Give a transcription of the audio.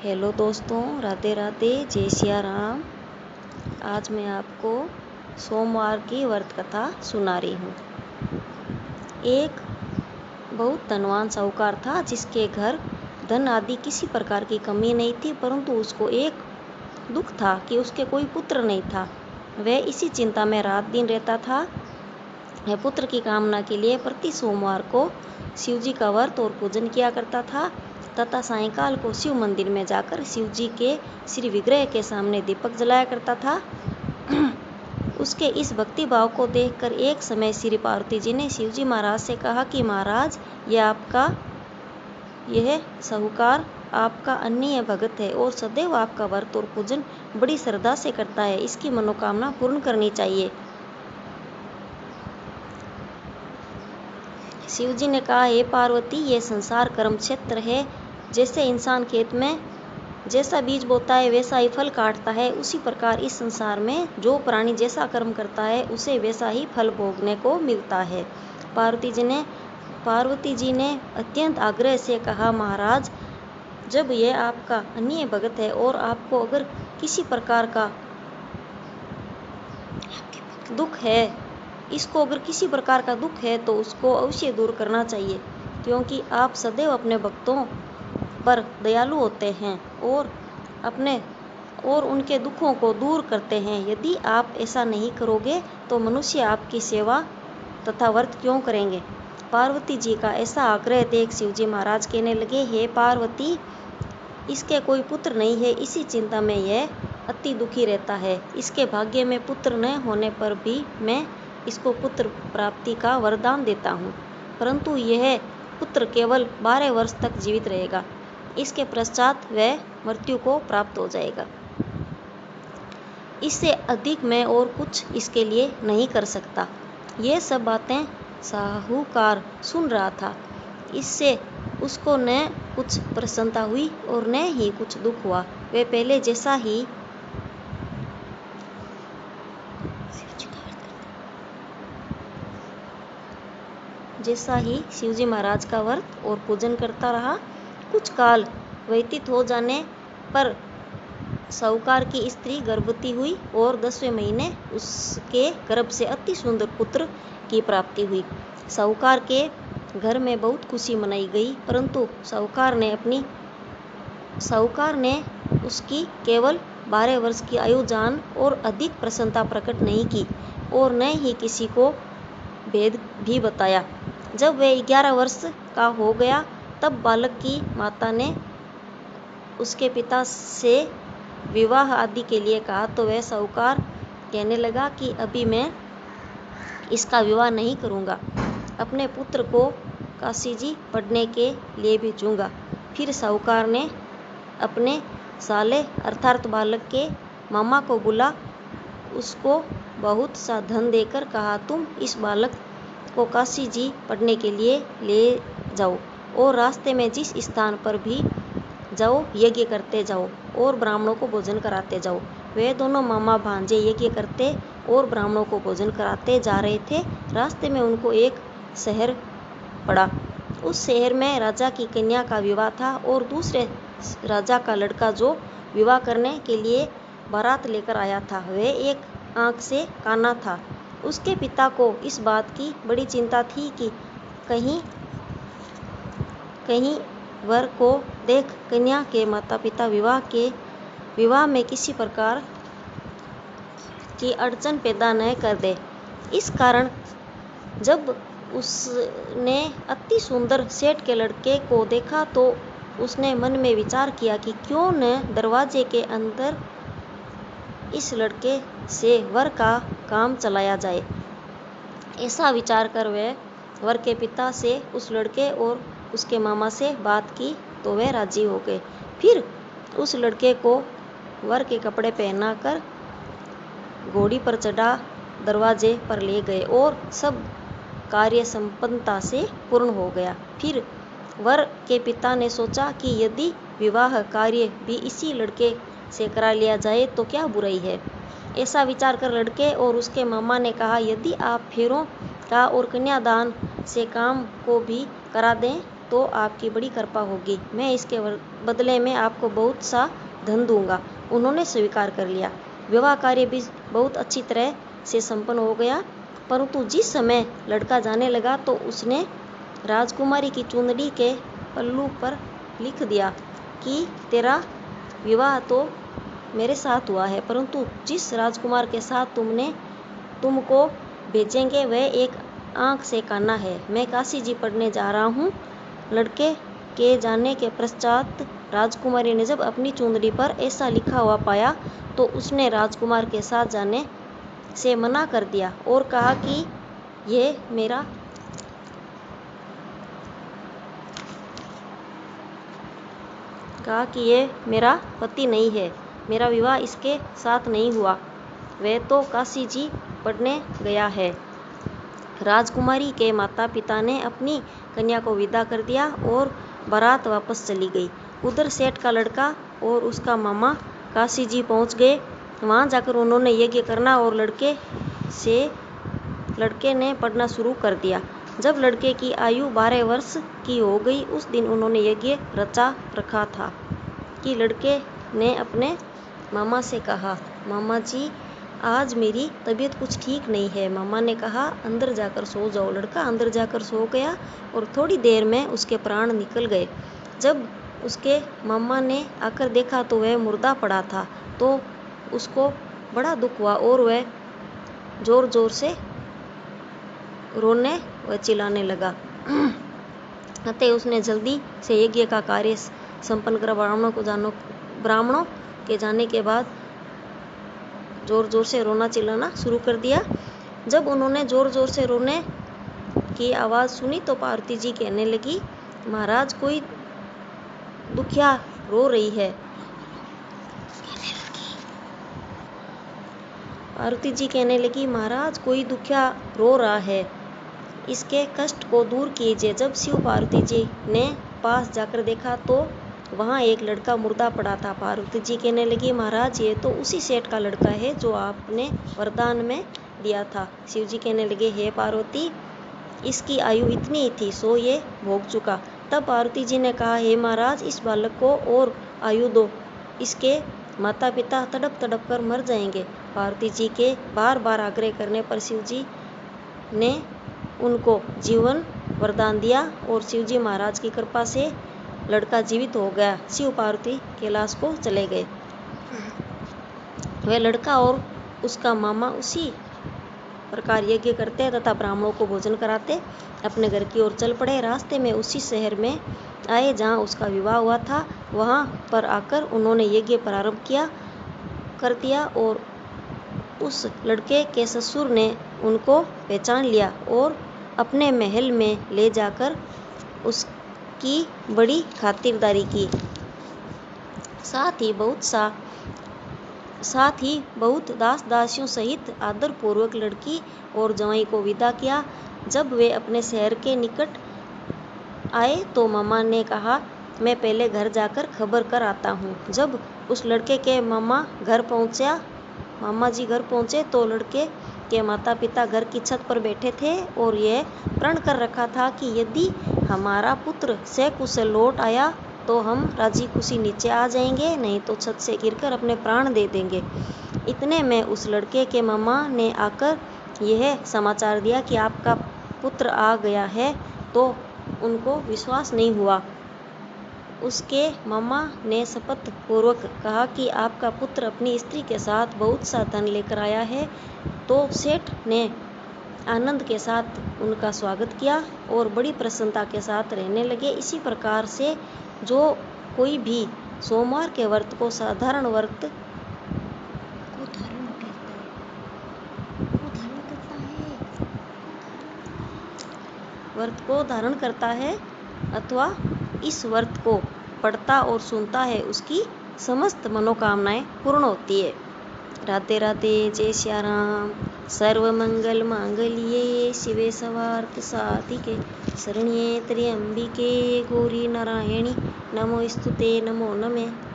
Hello दोस्तों, राधे राधे, जय सिया राम। आज मैं आपको सोमवार की व्रत कथा सुना रही हूँ। एक बहुत धनवान साहूकार था जिसके घर धन आदि किसी प्रकार की कमी नहीं थी, परंतु उसको एक दुख था कि उसके कोई पुत्र नहीं था। वह इसी चिंता में रात दिन रहता था। वह पुत्र की कामना के लिए प्रति सोमवार को शिव जी का व्रत और पूजन किया करता था तथा सायंकाल को शिव मंदिर में जाकर शिव जी के श्री विग्रह के सामने दीपक जलाया करता था। उसके इस भक्ति भाव को देखकर एक समय श्री पार्वती जी ने शिव जी महाराज से कहा कि महाराज, यह साहूकार आपका अन्य भगत है और सदैव आपका व्रत और पूजन बड़ी श्रद्धा से करता है। इसकी मनोकामना पूर्ण करनी चाहिए। शिव जी ने कहा, हे पार्वती, यह संसार कर्म क्षेत्र है। जैसे इंसान खेत में जैसा बीज बोता है वैसा ही फल काटता है, उसी प्रकार इस संसार में जो प्राणी जैसा कर्म करता है उसे वैसा ही फल भोगने को मिलता है। पार्वती जी ने अत्यंत आग्रह से कहा, महाराज, जब यह आपका अन्य भगत है और आपको अगर किसी प्रकार का दुख है, तो उसको अवश्य दूर करना चाहिए, क्योंकि आप सदैव अपने भक्तों पर दयालु होते हैं और उनके दुखों को दूर करते हैं। यदि आप ऐसा नहीं करोगे तो मनुष्य आपकी सेवा तथा व्रत क्यों करेंगे। पार्वती जी का ऐसा आग्रह देख शिव जी महाराज कहने लगे, हे पार्वती, इसके कोई पुत्र नहीं है, इसी चिंता में यह अति दुखी रहता है। इसके भाग्य में पुत्र न होने पर भी मैं इसको पुत्र प्राप्ति का वरदान देता हूँ, परंतु यह पुत्र केवल 12 वर्ष तक जीवित रहेगा। इसके पश्चात वह मृत्यु को प्राप्त हो जाएगा। इससे अधिक मैं और कुछ इसके लिए नहीं कर सकता। ये सब बातें साहूकार सुन रहा था। इससे उसको न कुछ प्रसन्नता हुई और न ही कुछ दुख हुआ। वह पहले जैसा ही शिवजी महाराज का व्रत और पूजन करता रहा। कुछ काल व्यतीत हो जाने पर साहूकार की स्त्री गर्भवती हुई और 10वें महीने उसके गर्भ से अति सुंदर पुत्र की प्राप्ति हुई। साहूकार के घर में बहुत खुशी मनाई गई, परंतु साहूकार ने उसकी केवल 12 वर्ष की आयु जान और अधिक प्रसन्नता प्रकट नहीं की और न ही किसी को भेद भी बताया। जब वह 11 वर्ष का हो गया तब बालक की माता ने उसके पिता से विवाह आदि के लिए कहा, तो वह साहूकार कहने लगा कि अभी मैं इसका विवाह नहीं करूँगा, अपने पुत्र को काशी जी पढ़ने के लिए भेजूँगा। फिर साहूकार ने अपने साले अर्थात बालक के मामा को बुला उसको बहुत सा धन देकर कहा, तुम इस बालक को काशी जी पढ़ने के लिए ले जाओ और रास्ते में जिस स्थान पर भी जाओ यज्ञ करते जाओ और ब्राह्मणों को भोजन कराते जाओ। वे दोनों मामा भांजे यज्ञ करते और ब्राह्मणों को भोजन कराते जा रहे थे। रास्ते में उनको एक शहर पड़ा। उस शहर में राजा की कन्या का विवाह था और दूसरे राजा का लड़का जो विवाह करने के लिए बारात लेकर आया था, वह एक आंख से काना था। उसके पिता को इस बात की बड़ी चिंता थी कि कहीं वर को देख कन्या के माता पिता विवाह में किसी प्रकार की अड़चन पैदा न कर दे। इस कारण जब उसने अति सुंदर सेठ के लड़के को देखा तो उसने मन में विचार किया कि क्यों न दरवाजे के अंदर इस लड़के से वर का काम चलाया जाए। ऐसा विचार कर वह वर के पिता से उस लड़के और उसके मामा से बात की तो वह राजी हो गए। फिर उस लड़के को वर के कपड़े पहनाकर घोड़ी पर चढ़ा दरवाजे पर ले गए और सब कार्य संपन्नता से पूर्ण हो गया। फिर वर के पिता ने सोचा कि यदि विवाह कार्य भी इसी लड़के से करा लिया जाए तो क्या बुराई है। ऐसा विचार कर लड़के और उसके मामा ने कहा, यदि आप फेरों का और कन्यादान से काम को भी करा दें तो आपकी बड़ी कृपा होगी। मैं इसके बदले में आपको बहुत सा धन दूंगा। उन्होंने स्वीकार कर लिया। विवाह कार्य भी बहुत अच्छी तरह से संपन्न हो गया, परंतु जिस समय लड़का जाने लगा तो उसने राजकुमारी की चुंदड़ी के पल्लू पर लिख दिया कि तेरा विवाह तो मेरे साथ हुआ है, परंतु जिस राजकुमार के साथ तुमको भेजेंगे वह एक आंख से काना है। मैं काशी जी पढ़ने जा रहा हूँ। लड़के के जाने के पश्चात राजकुमारी ने जब अपनी चुंदड़ी पर ऐसा लिखा हुआ पाया तो उसने राजकुमार के साथ जाने से मना कर दिया और कहा कि ये मेरा पति नहीं है, मेरा विवाह इसके साथ नहीं हुआ, वह तो काशी जी पढ़ने गया है। राजकुमारी के माता पिता ने अपनी कन्या को विदा कर दिया और बारात वापस चली गई। उधर सेठ का लड़का और उसका मामा काशी जी पहुंच गए। वहां जाकर उन्होंने यज्ञ करना और लड़के ने पढ़ना शुरू कर दिया। जब लड़के की आयु 12 वर्ष की हो गई उस दिन उन्होंने यज्ञ रचा रखा था कि लड़के ने अपने मामा से कहा, मामा जी आज मेरी तबीयत कुछ ठीक नहीं है। मामा ने कहा अंदर जाकर सो जाओ। लड़का अंदर जाकर सो गया और थोड़ी देर में उसके प्राण निकल गए। जब उसके मामा ने आकर देखा तो वह मुर्दा पड़ा था, तो उसको बड़ा दुख हुआ और वह जोर जोर से रोने व चिल्लाने लगा। अतः उसने जल्दी से यज्ञ का कार्य संपन्न कर ब्राह्मणों के जाने के बाद जोर जोर से रोना चिल्लाना शुरू कर दिया। जब उन्होंने जोर जोर से रोने की आवाज़ सुनी तो पार्वती जी कहने लगी, महाराज कोई दुखिया रो रही है। पार्वती जी कहने लगी, महाराज कोई दुखिया रो रहा है, इसके कष्ट को दूर कीजिए। जब शिव पार्वती जी ने पास जाकर देखा तो वहाँ एक लड़का मुर्दा पड़ा था। पार्वती जी कहने लगी, महाराज ये तो उसी सेठ का लड़का है जो आपने वरदान में दिया था। शिव जी कहने लगे, हे पार्वती इसकी आयु इतनी ही थी सो ये भोग चुका। तब पार्वती जी ने कहा, हे महाराज इस बालक को और आयु दो, इसके माता पिता तड़प तड़प कर मर जाएंगे। पार्वती जी के बार बार आग्रह करने पर शिव जी ने उनको जीवन वरदान दिया और शिव जी महाराज की कृपा से लड़का जीवित हो गया। शिव पार्वती कैलाश को चले गए। वह लड़का और उसका मामा उसी प्रकार यज्ञ करते तथा ब्राह्मणों को भोजन कराते अपने घर की ओर चल पड़े। रास्ते में उसी शहर में आए जहाँ उसका विवाह हुआ था। वहाँ पर आकर उन्होंने यज्ञ प्रारंभ कर दिया और उस लड़के के ससुर ने उनको पहचान लिया और अपने महल में ले जाकर उसकी बड़ी खातिरदारी की। साथ ही बहुत दास दासियों सहित आदर पूर्वक लड़की और जवाई को विदा किया। जब वे अपने शहर के निकट आए तो मामा ने कहा, मैं पहले घर जाकर खबर कर आता हूँ। जब उस लड़के के मामा जी घर पहुँचे तो लड़के के माता पिता घर की छत पर बैठे थे और यह प्रण कर रखा था कि यदि हमारा पुत्र सकुशल लौट आया तो हम राजी खुशी नीचे आ जाएंगे, नहीं तो छत से गिरकर अपने प्राण दे देंगे। इतने में उस लड़के के मामा ने आकर यह समाचार दिया कि आपका पुत्र आ गया है, तो उनको विश्वास नहीं हुआ। उसके मामा ने शपथ पूर्वक कहा कि आपका पुत्र अपनी स्त्री के साथ बहुत सा धन लेकर आया है। तो सेठ ने आनंद के साथ उनका स्वागत किया और बड़ी प्रसन्नता के साथ रहने लगे। इसी प्रकार से जो कोई भी सोमवार के व्रत को साधारण व्रत को धारण करता है अथवा इस व्रत को पढ़ता और सुनता है उसकी समस्त मनोकामनाएं पूर्ण होती है। राधे राधे, जय श्री राम। सर्व मंगल मांगल्ये शिवे सर्वार्थ साधिके शरण्ये त्र्यंबिके गौरी नारायणी नमोस्तुते नमो नमः।